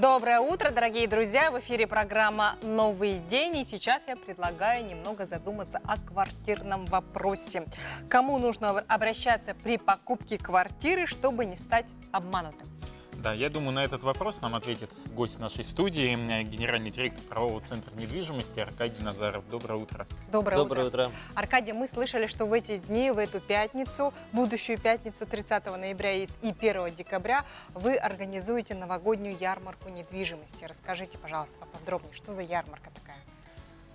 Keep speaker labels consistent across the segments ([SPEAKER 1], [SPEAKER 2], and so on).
[SPEAKER 1] Доброе утро, дорогие друзья! В эфире программа «Новый день». И сейчас я предлагаю немного задуматься о квартирном вопросе. Кому нужно обращаться при покупке квартиры, чтобы не стать обманутым?
[SPEAKER 2] Да, я думаю, на этот вопрос нам ответит гость нашей студии, генеральный директор правового центра недвижимости Аркадий Назаров. Доброе утро.
[SPEAKER 1] Доброе утро. Аркадий, мы слышали, что в эти дни, в эту пятницу, будущую пятницу 30 ноября и 1 декабря, вы организуете новогоднюю ярмарку недвижимости. Расскажите, пожалуйста, поподробнее, что за ярмарка такая?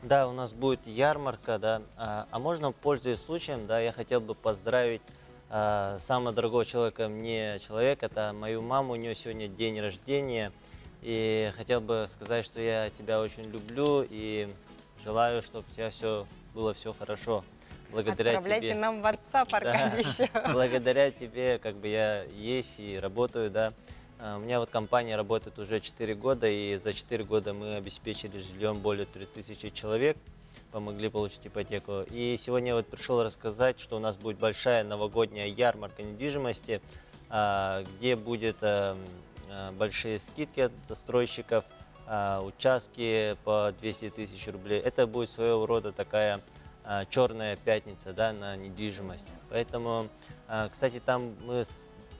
[SPEAKER 3] Да, у нас будет ярмарка, да. А можно, пользуясь случаем, да, я хотел бы поздравить самого дорогого человека мне человек, это мою маму, у нее сегодня день рождения. И хотел бы сказать, что я тебя очень люблю и желаю, чтобы у тебя было все хорошо. Благодаря
[SPEAKER 1] Отправляйте
[SPEAKER 3] тебе.
[SPEAKER 1] нам в WhatsApp, Аркадий, еще.
[SPEAKER 3] Благодаря тебе, как бы я есть и работаю, да. У меня вот компания работает уже 4 года, и за 4 года мы обеспечили жильем более 3000 человек, помогли получить ипотеку. И сегодня вот пришел рассказать, что у нас будет большая новогодняя ярмарка недвижимости, где будет большие скидки от застройщиков, участки по 200 тысяч рублей. Это будет своего рода такая черная пятница, да, на недвижимость. Поэтому, кстати, там мы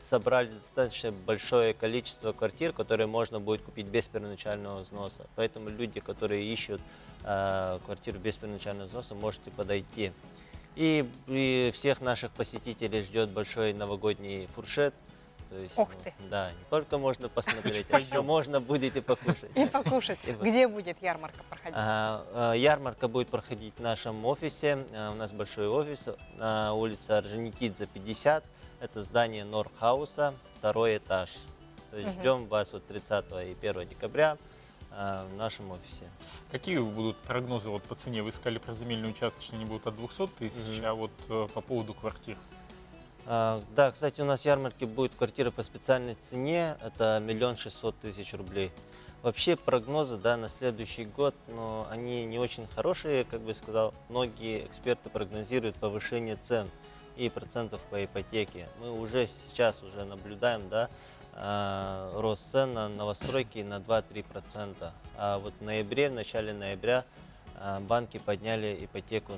[SPEAKER 3] собрали достаточно большое количество квартир, которые можно будет купить без первоначального взноса. Поэтому люди, которые ищут квартиру без первоначального взноса, можете подойти. И всех наших посетителей ждет большой новогодний фуршет. То есть,
[SPEAKER 1] Ух ты!
[SPEAKER 3] Да, не только можно посмотреть, а еще можно будет и покушать.
[SPEAKER 1] И покушать. Где будет ярмарка проходить?
[SPEAKER 3] Ярмарка будет проходить в нашем офисе. У нас большой офис на улице Орджоникидзе, 50. Это здание Норхауса, 2-й этаж. То есть ждем вас вот 30 и 1 декабря в нашем офисе.
[SPEAKER 2] Какие будут прогнозы вот по цене? Вы сказали про земельные участки, что они будут от 200 тысяч, а вот по поводу квартир?
[SPEAKER 3] Да, кстати, у нас в ярмарке будет квартира по специальной цене, это 1 600 000 рублей. Вообще прогнозы, да, на следующий год, но они не очень хорошие, как бы сказал. Многие эксперты прогнозируют повышение цен и процентов по ипотеке. Мы уже сейчас наблюдаем, да, рост цен на новостройки на 2-3%. А вот в начале ноября банки подняли ипотеку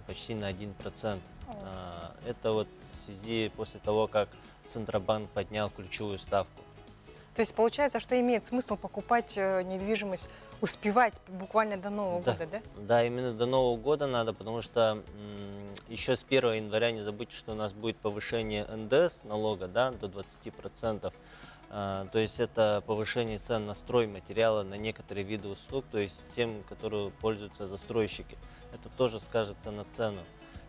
[SPEAKER 3] почти на 1%. Это вот в связи после того, как Центробанк поднял ключевую ставку.
[SPEAKER 1] То есть получается, что имеет смысл покупать недвижимость, успевать буквально до Нового года, да?
[SPEAKER 3] Да, именно до Нового года надо, потому что еще с 1 января не забудьте, что у нас будет повышение НДС налога, да, до 20%. То есть это повышение цен на стройматериалы, на некоторые виды услуг, то есть тем, которые пользуются застройщики. Это тоже скажется на цену.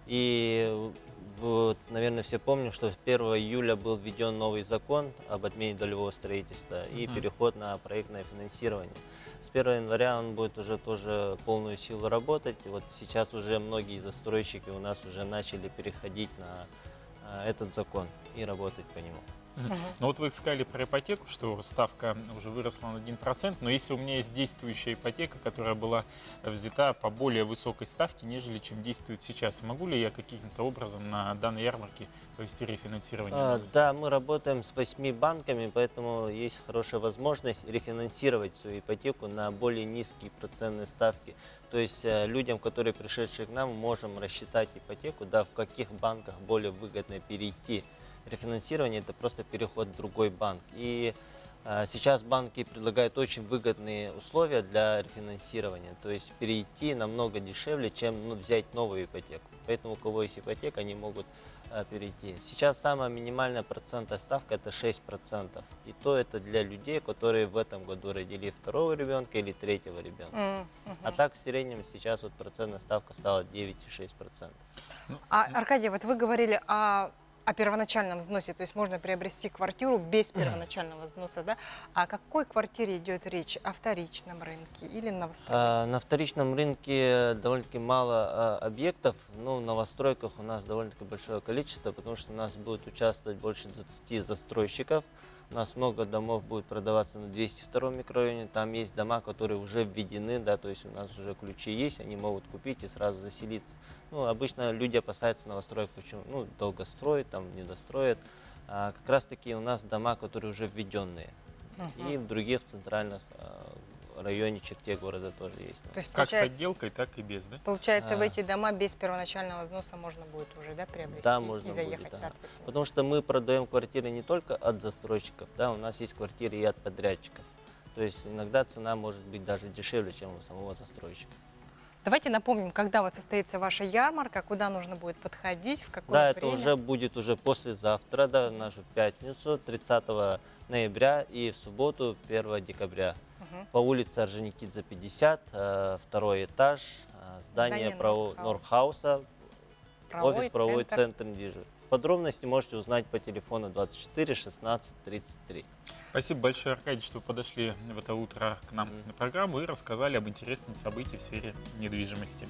[SPEAKER 3] И вот, наверное, все помнят, что с 1 июля был введен новый закон об отмене долевого строительства и переход на проектное финансирование. С 1 января он будет уже тоже полную силу работать. И вот сейчас уже многие застройщики у нас уже начали переходить на этот закон и работать по нему.
[SPEAKER 2] Ну вот вы сказали про ипотеку, что ставка уже выросла на 1%, но если у меня есть действующая ипотека, которая была взята по более высокой ставке, нежели чем действует сейчас, могу ли я каким-то образом на данной ярмарке провести рефинансирование?
[SPEAKER 3] Да, мы работаем с 8 банками, поэтому есть хорошая возможность рефинансировать свою ипотеку на более низкие процентные ставки. То есть людям, которые пришедшие к нам, мы можем рассчитать ипотеку, да, в каких банках более выгодно перейти. Рефинансирование – это просто переход в другой банк. И сейчас банки предлагают очень выгодные условия для рефинансирования. То есть перейти намного дешевле, чем взять новую ипотеку. Поэтому у кого есть ипотека, они могут перейти. Сейчас самая минимальная процентная ставка – это 6%. И то это для людей, которые в этом году родили 2-го ребенка или 3-го ребенка. А так в среднем сейчас вот процентная ставка стала 9,6%.
[SPEAKER 1] Аркадий, вот вы говорили о первоначальном взносе, то есть можно приобрести квартиру без первоначального взноса, да? О какой квартире идет речь? О вторичном рынке или новостройке?
[SPEAKER 3] На вторичном рынке довольно-таки мало объектов, но в новостройках у нас довольно-таки большое количество, потому что у нас будет участвовать больше 20 застройщиков. У нас много домов будет продаваться на 202-м микрорайоне. Там есть дома, которые уже введены, да, то есть у нас уже ключи есть, они могут купить и сразу заселиться. Ну, обычно люди опасаются новостроек, почему? Ну, долго строят, там недостроят. Как раз таки у нас дома, которые уже введенные. И в других центральных районе черте города тоже есть.
[SPEAKER 1] То есть,
[SPEAKER 2] Как с
[SPEAKER 1] получается,
[SPEAKER 2] отделкой, так и без, да?
[SPEAKER 1] получается, в
[SPEAKER 3] А.
[SPEAKER 1] эти дома без первоначального взноса можно будет уже, да, приобрести
[SPEAKER 3] Да, можно
[SPEAKER 1] и заехать,
[SPEAKER 3] будет, да.
[SPEAKER 1] соответственно.
[SPEAKER 3] Потому что мы продаем квартиры не только от застройщиков, да, у нас есть квартиры и от подрядчиков. То есть иногда цена может быть даже дешевле, чем у самого застройщика.
[SPEAKER 1] Давайте напомним, когда вот состоится ваша ярмарка, куда нужно будет подходить, в какое
[SPEAKER 3] Да,
[SPEAKER 1] время.
[SPEAKER 3] это уже будет уже послезавтра, да, в нашу пятницу, 30 ноября и в субботу, 1 декабря.
[SPEAKER 1] Мгм.
[SPEAKER 3] По улице Орджоникидзе, 50, второй этаж, здание
[SPEAKER 1] Здание
[SPEAKER 3] Норхауса,
[SPEAKER 1] Правовой
[SPEAKER 3] офис правовой
[SPEAKER 1] центр.
[SPEAKER 3] центр недвижимости. Подробности можете узнать по телефону 24 16 33.
[SPEAKER 2] Спасибо большое, Аркадий, что вы подошли в это утро к нам
[SPEAKER 3] Мгм.
[SPEAKER 2] на программу и рассказали об интересном событии в сфере недвижимости.